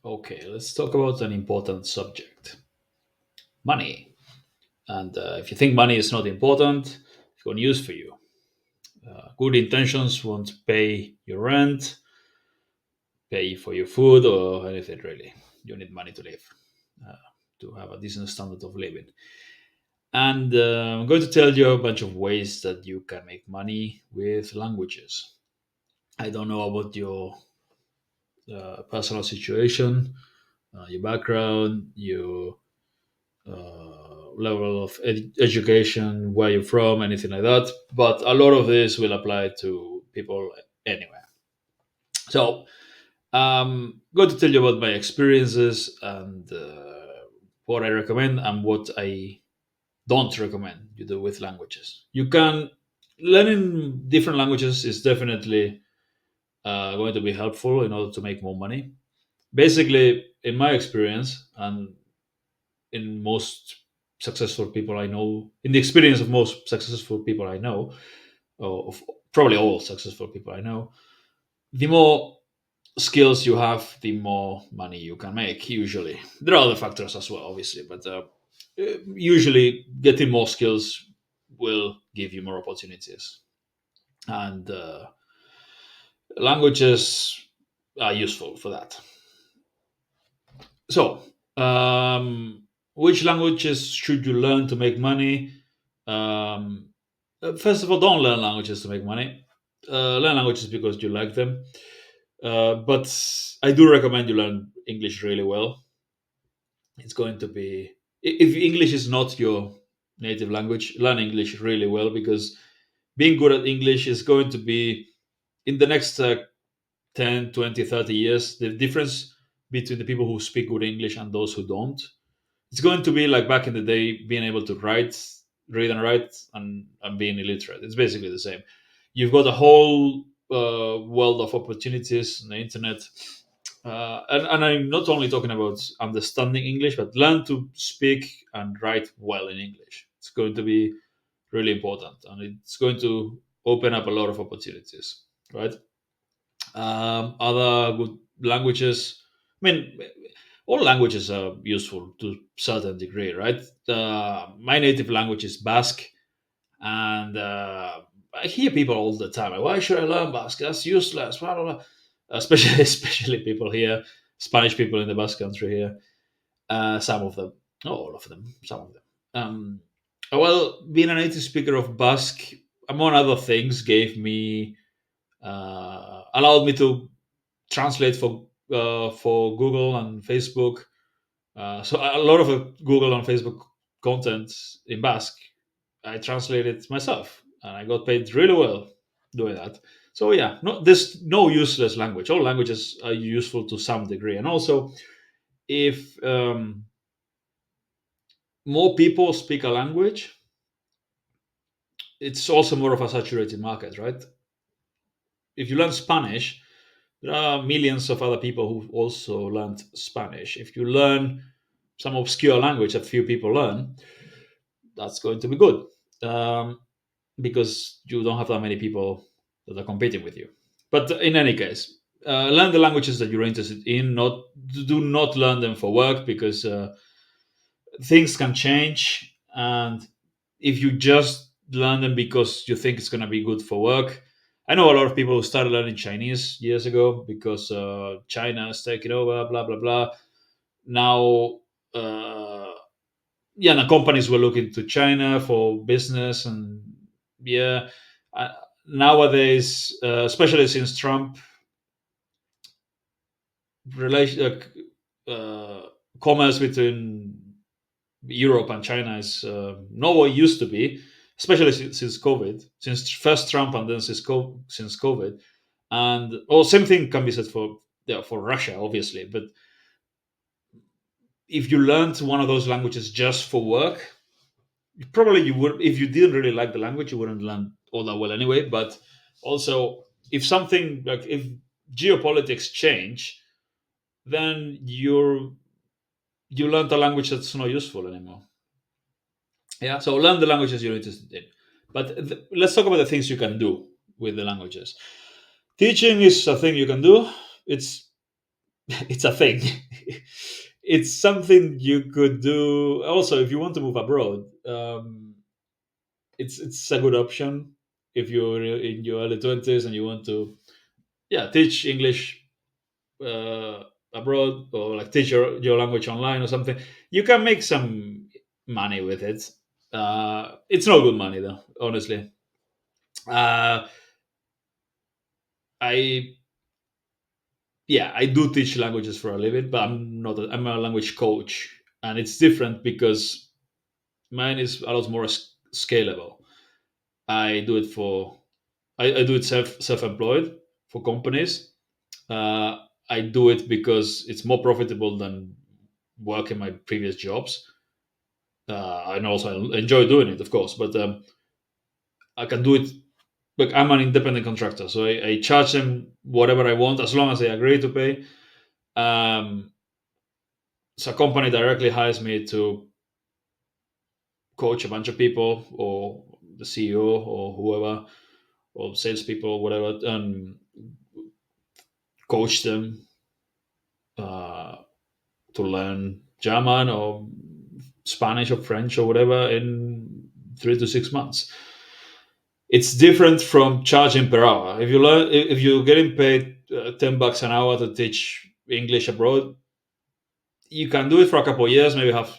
Okay, let's talk about an important subject: money. And if you think money is not important, it's got news for you. Good intentions won't pay your rent, pay for your food, or anything really. You need money to live, uh, to have a decent standard of living. And I'm going to tell you a bunch of ways that you can make money with languages. I don't know about your personal situation, your background, your level of education, where you're from, anything like that. But a lot of this will apply to people anywhere. So I'm going to tell you about my experiences and what I recommend and what I don't recommend you do with languages. You can learning different languages is definitely going to be helpful in order to make more money. Basically, in my experience, and in most successful people I know, in the experience of most successful people I know, or of probably all successful people I know, the more skills you have, the more money you can make. Usually, there are other factors as well, obviously, but usually getting more skills will give you more opportunities. And languages are useful for that. So, which languages should you learn to make money? Um, First of all, don't learn languages to make money. Learn languages because you like them. But I do recommend you learn English really well. It's going to be, if English is not your native language, learn English really well, because being good at English is going to be, in the next 10, 20, 30 years, the difference between the people who speak good English and those who don't, it's going to be like back in the day, being able to read and write, and being illiterate. It's basically the same. You've got a whole world of opportunities on the internet. And I'm not only talking about understanding English, but learn to speak and write well in English. It's going to be really important, and it's going to open up a lot of opportunities, right? Other good languages. I mean, all languages are useful to a certain degree, right? My native language is Basque, and I hear people all the time, like, "Why should I learn Basque? That's useless." Blah, blah, blah. Especially, especially people here, Spanish people in the Basque country here. Some of them, not all of them, some of them. Um, well, being a native speaker of Basque, among other things, gave me allowed me to translate for Google and Facebook. So a lot of Google and Facebook content in Basque, I translated myself, and I got paid really well doing that. So yeah, there's no useless language. All languages are useful to some degree, and also if more people speak a language, it's also more of a saturated market, right? If you learn Spanish, there are millions of other people who also learned Spanish. If you learn some obscure language that few people learn, that's going to be good, because you don't have that many people that are competing with you. But in any case, learn the languages that you're interested in. Not Do not learn them for work, because things can change, and if you just learn them because you think it's going to be good for work. I know a lot of people who started learning Chinese years ago because China is taking over, blah blah blah. Now, uh, yeah, the companies were looking to China for business, and yeah, uh, nowadays, especially since Trump, relation commerce between Europe and China is not what it used to be, especially since COVID, since first Trump and then since COVID. And well, same thing can be said for, yeah, for Russia, obviously. But if you learned one of those languages just for work, probably you would. If you didn't really like the language, you wouldn't learn all that well anyway. But also, if something like, if geopolitics change, then you learned a language that's not useful anymore. Yeah, so learn the languages you're interested in. But let's talk about the things you can do with the languages. Teaching is a thing you can do. It's it's a thing. It's something you could do. Also, if you want to move abroad, it's a good option if you're in your early 20s and you want to, yeah, teach English uh, abroad, or like teach your language online or something. You can make some money with it. It's not good money though, honestly. uh, I Yeah, I do teach languages for a living, but I'm a language coach, and it's different because mine is a lot more scalable. I do it for I do it self-employed for companies. uh, I do it because it's more profitable than working my previous jobs. And also I enjoy doing it, of course, but I can do it. Look, I'm an independent contractor, so I charge them whatever I want as long as they agree to pay. um, so a company directly hires me to coach a bunch of people, or the CEO or whoever, or salespeople, whatever, and coach them uh, to learn German or Spanish or French or whatever in 3 to 6 months. It's different from charging per hour. If you're getting paid $10 an hour to teach English abroad, you can do it for a couple of years, maybe have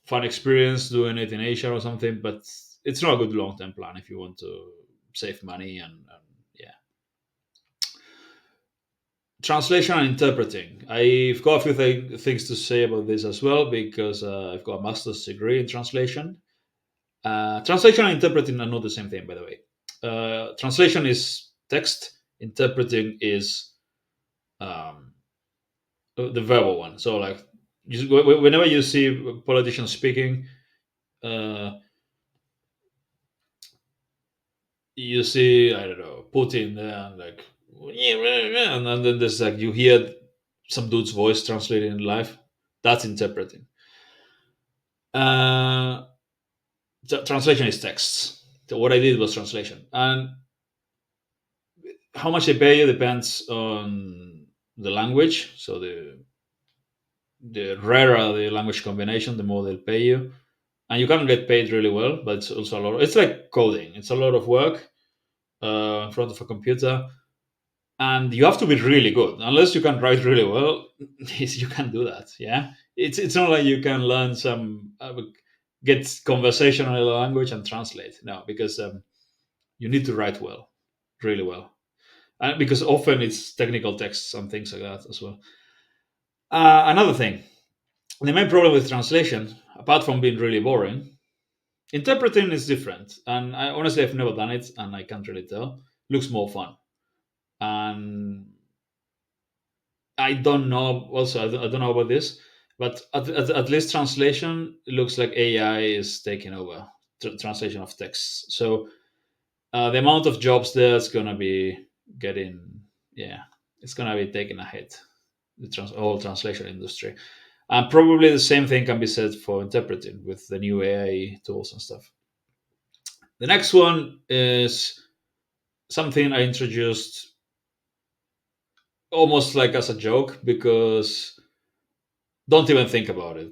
fun experience doing it in Asia or something, but it's not a good long term plan if you want to save money. And yeah, translation and interpreting. I've got a few things to say about this as well, because I've got a master's degree in translation. Translation and interpreting are not the same thing, by the way. Translation is text. Interpreting is um, the verbal one. So, like, whenever you see politicians speaking, uh, you see, I don't know, Putin there, and like, and then there's like you hear some dude's voice translated in live. That's interpreting. Uh, Translation is texts. So what I did was translation, and how much they pay you depends on the language. So the rarer the language combination, the more they'll pay you, and you can get paid really well. But it's also a lot. It's like coding. It's a lot of work in front of a computer, and you have to be really good. Unless you can write really well, you can do that. Yeah, it's not like you can learn some get conversational language and translate. No, because you need to write well, really well, and because often it's technical texts and things like that as well. Another thing, the main problem with translation, apart from being really boring, interpreting is different. And I honestly have never done it, and I can't really tell. Looks more fun, and I don't know. Also, I don't know about this, but at least translation looks like AI is taking over translation of text. So the amount of jobs there is gonna be getting, yeah, it's gonna be taking a hit. The whole translation industry, and probably the same thing can be said for interpreting with the new AI tools and stuff. The next one is something I introduced almost like as a joke, because don't even think about it.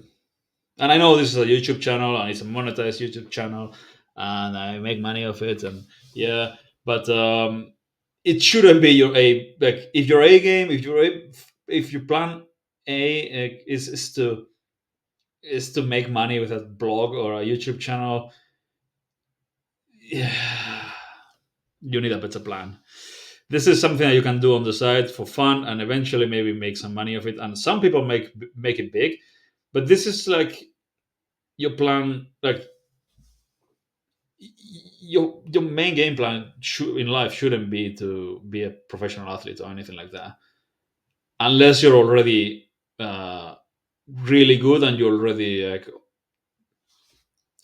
And I know this is a YouTube channel and it's a monetized YouTube channel, and I make money off it, and yeah, but it shouldn't be your A. Like, if your A game, if your plan A is to make money with a blog or a YouTube channel, yeah, you need a better plan. This is something that you can do on the side for fun and eventually maybe make some money of it. And some people make it big, but this is like your plan. Like, your main game plan in life shouldn't be to be a professional athlete or anything like that, unless you're already really good and you're already like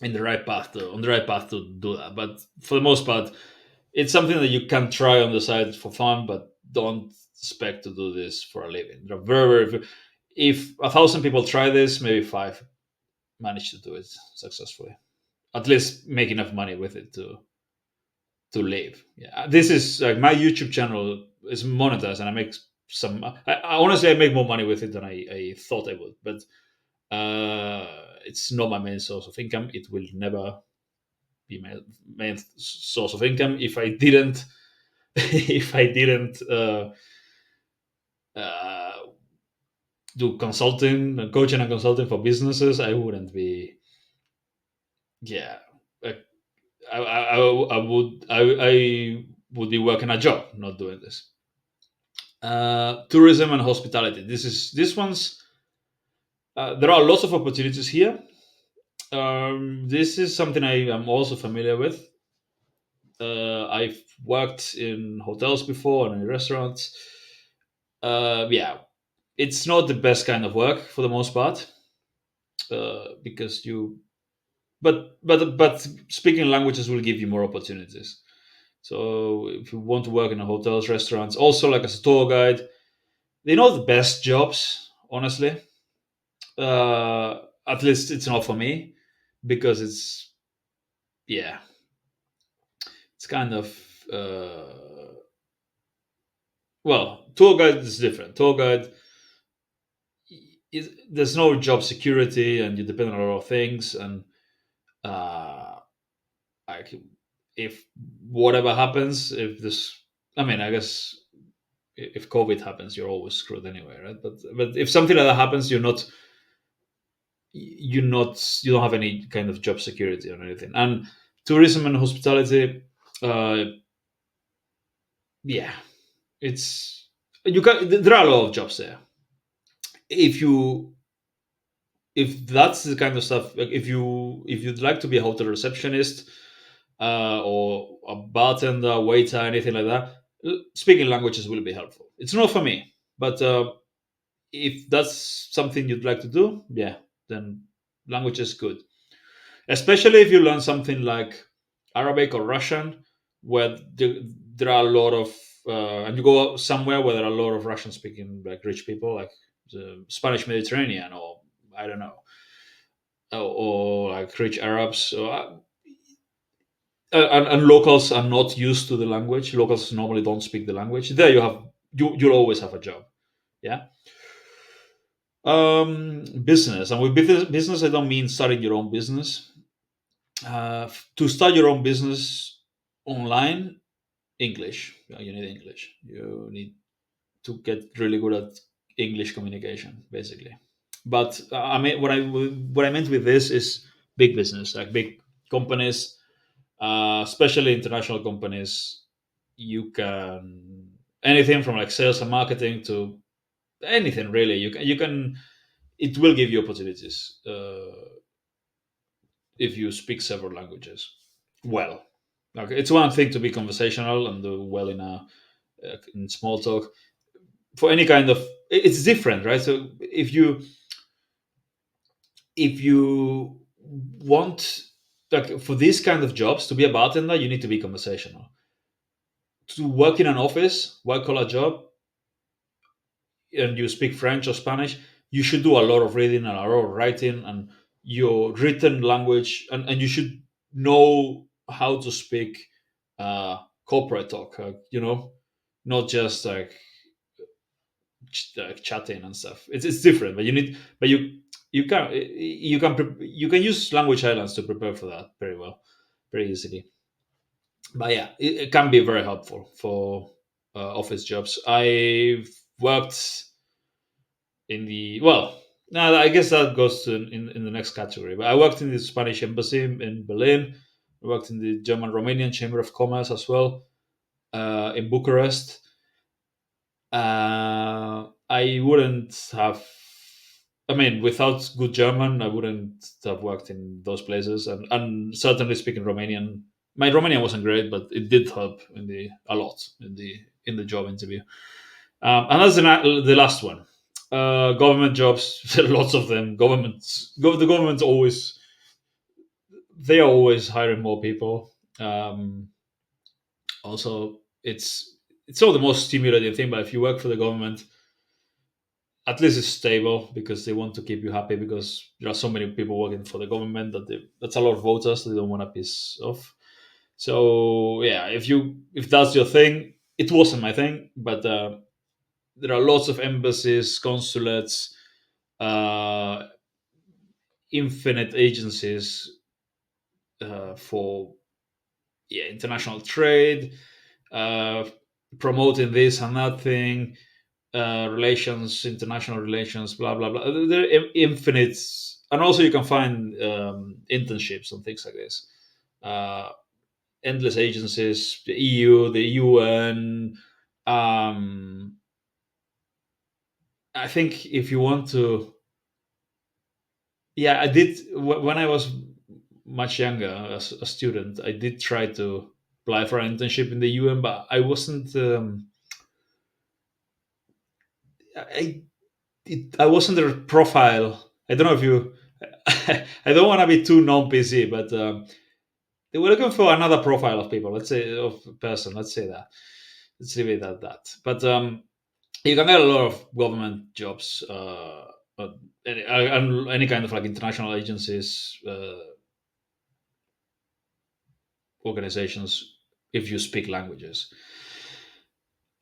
in the right path to on the right path to do that. But for the most part, it's something that you can try on the side for fun, but don't expect to do this for a living. There are very, very if 1,000 people try this, maybe five manage to do it successfully. At least make enough money with it to live. Yeah, this is like my YouTube channel is monetized, and I make some. Honestly, I make more money with it than I thought I would, but it's not my main source of income. It will never be my main source of income if I didn't if I didn't uh, do consulting, coaching, and consulting for businesses. I wouldn't be. Yeah, I, I would be working a job, not doing this. Tourism and hospitality. This one's. There are lots of opportunities here. This is something I am also familiar with. I've worked in hotels before and in restaurants. Yeah, it's not the best kind of work for the most part, because you. But speaking languages will give you more opportunities. So if you want to work in a hotels, restaurants, also like as a tour guide, they're not the best jobs, honestly. At least it's not for me, because yeah, it's kind of well, tour guide is different. Tour guide there's no job security, and you depend on a lot of things, and uh, like if whatever happens, if this, I mean, I guess if COVID happens, you're always screwed anyway, right? But if something like that happens, you don't have any kind of job security or anything. And tourism and hospitality, uh, yeah, it's you can. There are a lot of jobs there. If you if that's the kind of stuff, like if you'd like to be a hotel receptionist, or a bartender, waiter, anything like that, speaking languages will be helpful. It's not for me, but if that's something you'd like to do, yeah, then language is good. Especially if you learn something like Arabic or Russian, where there are a lot of, and you go somewhere where there are a lot of Russian speaking, like rich people, like the Spanish Mediterranean, or I don't know, or like rich Arabs. So, and locals are not used to the language. Locals normally don't speak the language. There you'll always have a job. Yeah. Business, and with business I don't mean starting your own business. To start your own business online, English. You need English. You need to get really good at English communication, basically. But I mean, what I meant with this is big business, like big companies, especially international companies. You can anything from like sales and marketing to anything really. You can it will give you opportunities if you speak several languages well. Okay, it's one thing to be conversational and do well in small talk. For any kind of, it's different, right? So if you want, like for these kind of jobs, to be a bartender, you need to be conversational. To work in an office, white collar job, and you speak French or Spanish, you should do a lot of reading and a lot of writing, and your written language, and you should know how to speak corporate talk, not just like chatting and stuff. It's different, but you can use language islands to prepare for that very well, very easily. But yeah, it can be very helpful for office jobs. I've worked in the well. Now I guess that goes to in the next category. But I worked in the Spanish embassy in Berlin. I worked in the German Romanian Chamber of Commerce as well, in Bucharest. I wouldn't have. I mean, without good German, I wouldn't have worked in those places. And certainly speaking Romanian, my Romanian wasn't great, but it did help a lot in the job interview. And that's the last one. Government jobs, lots of them. The government's always they are always hiring more people. Also, it's not the most stimulating thing, but if you work for the government, at least it's stable because they want to keep you happy because there are so many people working for the government that's a lot of voters they don't want to piss off. So yeah, if that's your thing, it wasn't my thing, but there are lots of embassies, consulates, uh, infinite agencies for, yeah, international trade, uh, promoting this and that thing, relations, international relations, blah blah blah. There are infinite, and also you can find internships and things like this. Uh, Endless agencies, the EU, the UN. Um, I think if you want to, yeah, I did when I was much younger as a student. I did try to apply for an internship in the UN, but I wasn't. I I wasn't the profile. I don't know if you. I don't want to be too non-PC, but they were looking for another profile of people. Let's say of person. Let's say that. Let's leave it at that. But you can get a lot of government jobs, and any kind of like international agencies, organizations, if you speak languages.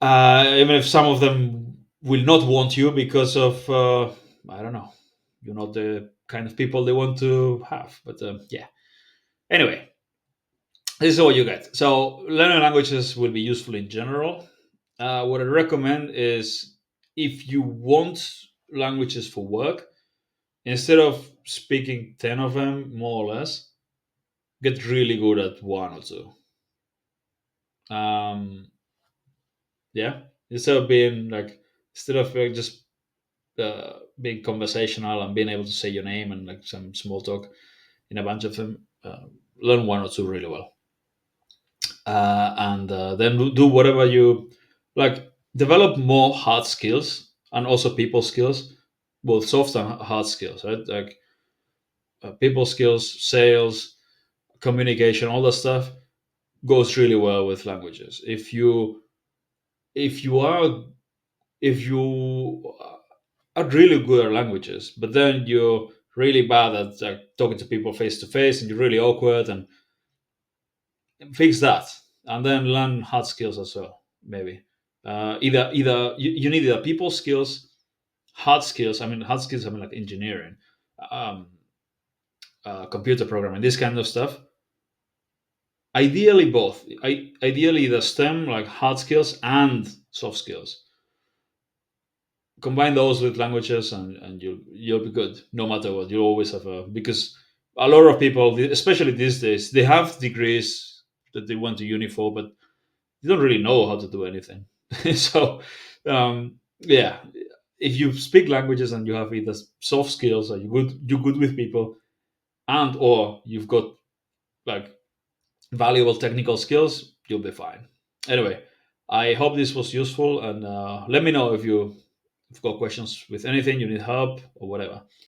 Even if some of them will not want you because of, I don't know, you're not the kind of people they want to have. But yeah. Anyway, this is what you get. So learning languages will be useful in general. What I recommend is, if you want languages for work, instead of speaking 10 of them, more or less, get really good at one or two. Um, yeah. Instead of being like, instead of just being conversational and being able to say your name and like some small talk in a bunch of them, learn one or two really well. And then do whatever you like. Develop more hard skills and also people skills, both soft and hard skills, right? Like people skills, sales, communication, all that stuff goes really well with languages. If you are if you are really good at languages, but then you're really bad at like talking to people face to face, and you're really awkward, and fix that, and then learn hard skills as well. Maybe either you need either people skills, hard skills. I mean, hard skills. I mean, like engineering, um, computer programming, this kind of stuff. Ideally, both. Ideally, the STEM, like hard skills and soft skills. Combine those with languages, and you'll be good no matter what. You'll always have a, because a lot of people, especially these days, they have degrees that they went to uni for, but they don't really know how to do anything. So yeah, if you speak languages and you have either soft skills, or you're good with people, and or you've got like valuable technical skills, you'll be fine. Anyway, I hope this was useful, and let me know if you've got questions with anything, you need help or whatever.